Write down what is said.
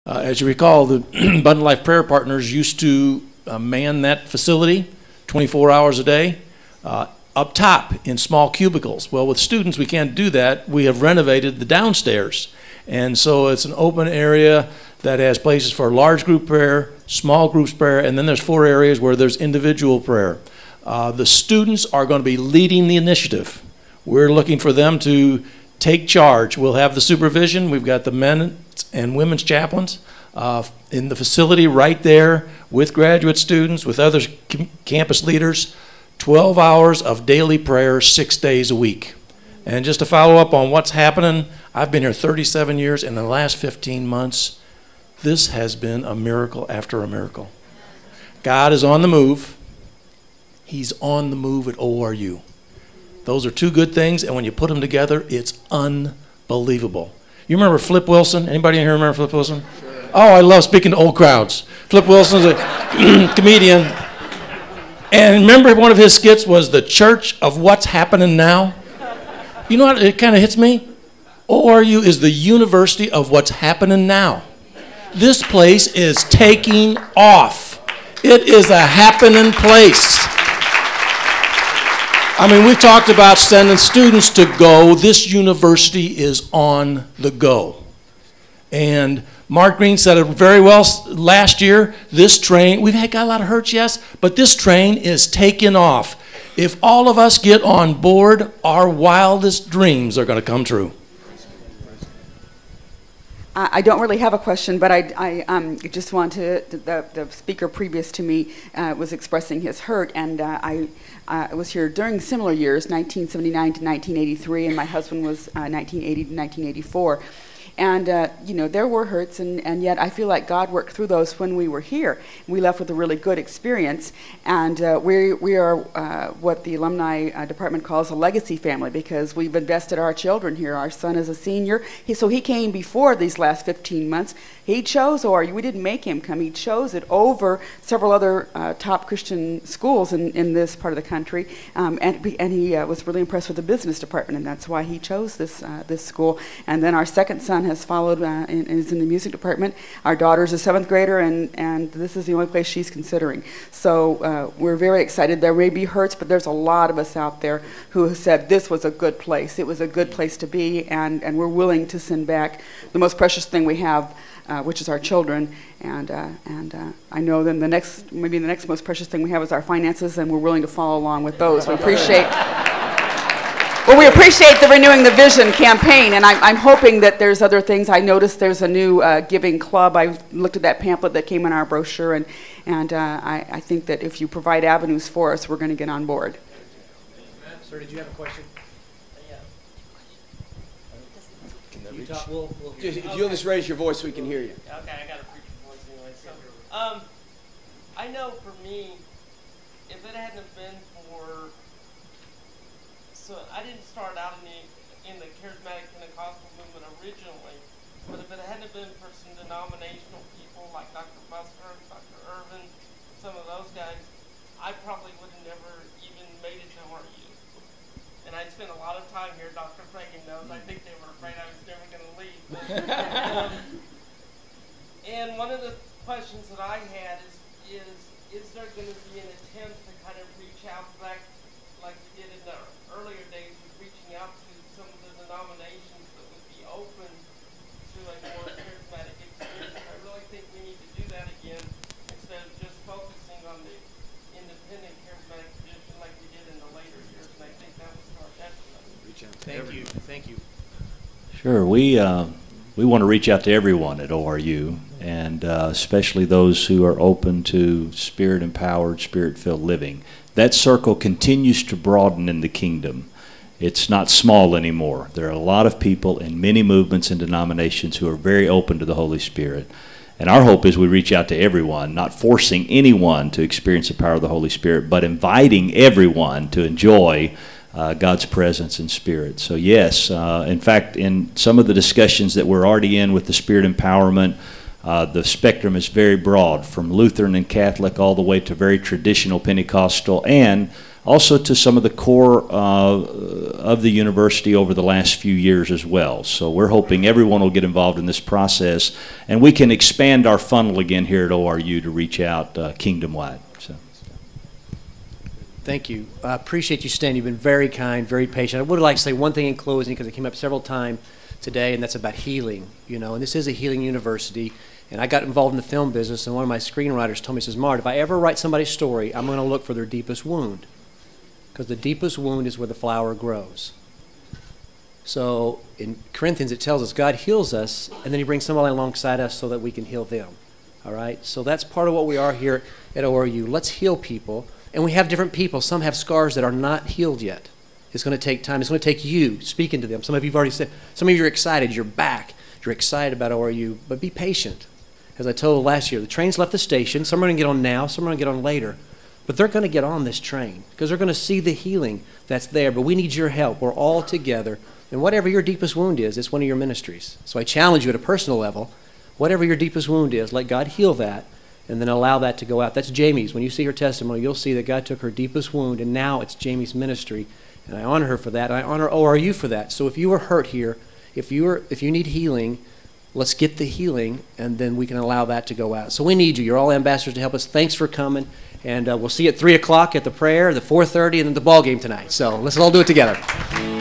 As you recall, the Abundant Life Prayer Partners used to man that facility 24 hours a day up top in small cubicles. Well, with students, we can't do that. We have renovated the downstairs. And so it's an open area that has places for large group prayer, small groups prayer, and then there's 4 areas where there's individual prayer. The students are going to be leading the initiative. We're looking for them to take charge. We'll have the supervision. We've got the men and women's chaplains in the facility right there with graduate students, with other campus leaders. 12 hours of daily prayer, 6 days a week. And just to follow up on what's happening, I've been here 37 years. In the last 15 months, this has been a miracle after a miracle. God is on the move. He's on the move at ORU. Those are 2 good things, and when you put them together, it's unbelievable. You remember Flip Wilson? Anybody in here remember Flip Wilson? Sure. Oh, I love speaking to old crowds. Flip Wilson's a comedian. And remember one of his skits was the church of what's happening now? You know what, it kind of hits me? ORU is the university of what's happening now. This place is taking off. It is a happening place. I mean, we've talked about sending students to go. This university is on the go. And Mark Green said it very well last year. This train, we've got a lot of hurts, yes, but this train is taking off. If all of us get on board, our wildest dreams are going to come true. I don't really have a question, but I just want to, the speaker previous to me was expressing his hurt, and I was here during similar years, 1979 to 1983, and my husband was 1980 to 1984. And, you know, there were hurts, and yet I feel like God worked through those when we were here. We left with a really good experience, and we are what the alumni department calls a legacy family, because we've invested our children here. Our son is a senior, so he came before these last 15 months. He chose ORU. We didn't make him come. He chose it over several other top Christian schools in this part of the country, and he was really impressed with the business department, and that's why he chose this school. And then our second son has followed and is in the music department. Our daughter's a 7th grader, and this is the only place she's considering. So we're very excited. There may be hurts, but there's a lot of us out there who have said this was a good place. It was a good place to be, and we're willing to send back the most precious thing we have, which is our children. And I know then maybe the next most precious thing we have is our finances, and we're willing to follow along with those. We appreciate. Well, we appreciate the Renewing the Vision campaign, and I'm hoping that there's other things. I noticed there's a new giving club. I looked at that pamphlet that came in our brochure, and I think that if you provide avenues for us, we're going to get on board. Sir, did you have a question? If you'll just raise your voice so we can hear you. Okay, I got a preacher voice anyway. So, I know for me, if it hadn't have been for, so I didn't start out in the charismatic Pentecostal movement originally, but if it hadn't have been for some denominational people like Dr. Busker, Dr. Irvin, some of those guys, I probably would have never even made it to ORU. And I spent a lot of time here. Dr. Fagan knows. I think they were afraid I was never going to leave. And one of the questions that I had is there going to be an attempt to kind of reach out back like we did in the earlier days with reaching out to some of the denominations that would be open to a more charismatic experience? I really think we need to do that again instead of just focusing on the independent charismatic tradition like we did in the later years, and I think that was our detriment. Thank you. Sure, we want to reach out to everyone at ORU, and especially those who are open to Spirit-empowered, Spirit-filled living. That circle continues to broaden in the kingdom. It's not small anymore. There are a lot of people in many movements and denominations who are very open to the Holy Spirit. And our hope is we reach out to everyone, not forcing anyone to experience the power of the Holy Spirit, but inviting everyone to enjoy God's presence and Spirit. So yes, in fact, in some of the discussions that we're already in with the Spirit empowerment, the spectrum is very broad, from Lutheran and Catholic all the way to very traditional Pentecostal, and also to some of the core of the university over the last few years as well. So we're hoping everyone will get involved in this process, and we can expand our funnel again here at ORU to reach out kingdom-wide. So. Thank you. I appreciate you staying. You've been very kind, very patient. I would like to say one thing in closing, because it came up several times today, and that's about healing. You know, and this is a healing university. And I got involved in the film business, and one of my screenwriters told me, says, Mart, if I ever write somebody's story, I'm going to look for their deepest wound, because the deepest wound is where the flower grows. So in Corinthians, it tells us God heals us, and then he brings somebody alongside us so that we can heal them. All right? So that's part of what we are here at ORU. Let's heal people. And we have different people. Some have scars that are not healed yet. It's going to take time. It's going to take you speaking to them. Some of you have already said, some of you are excited. You're back. You're excited about ORU, but be patient. As I told last year, the train's left the station. Some are going to get on now. Some are going to get on later. But they're going to get on this train because they're going to see the healing that's there. But we need your help. We're all together. And whatever your deepest wound is, it's one of your ministries. So I challenge you at a personal level, whatever your deepest wound is, let God heal that and then allow that to go out. That's Jamie's. When you see her testimony, you'll see that God took her deepest wound, and now it's Jamie's ministry. And I honor her for that, and I honor ORU for that. So if you are hurt here, if you need healing, let's get the healing, and then we can allow that to go out. So we need you. You're all ambassadors to help us. Thanks for coming, and we'll see you at 3 o'clock at the prayer, the 4:30, and then the ball game tonight. So let's all do it together.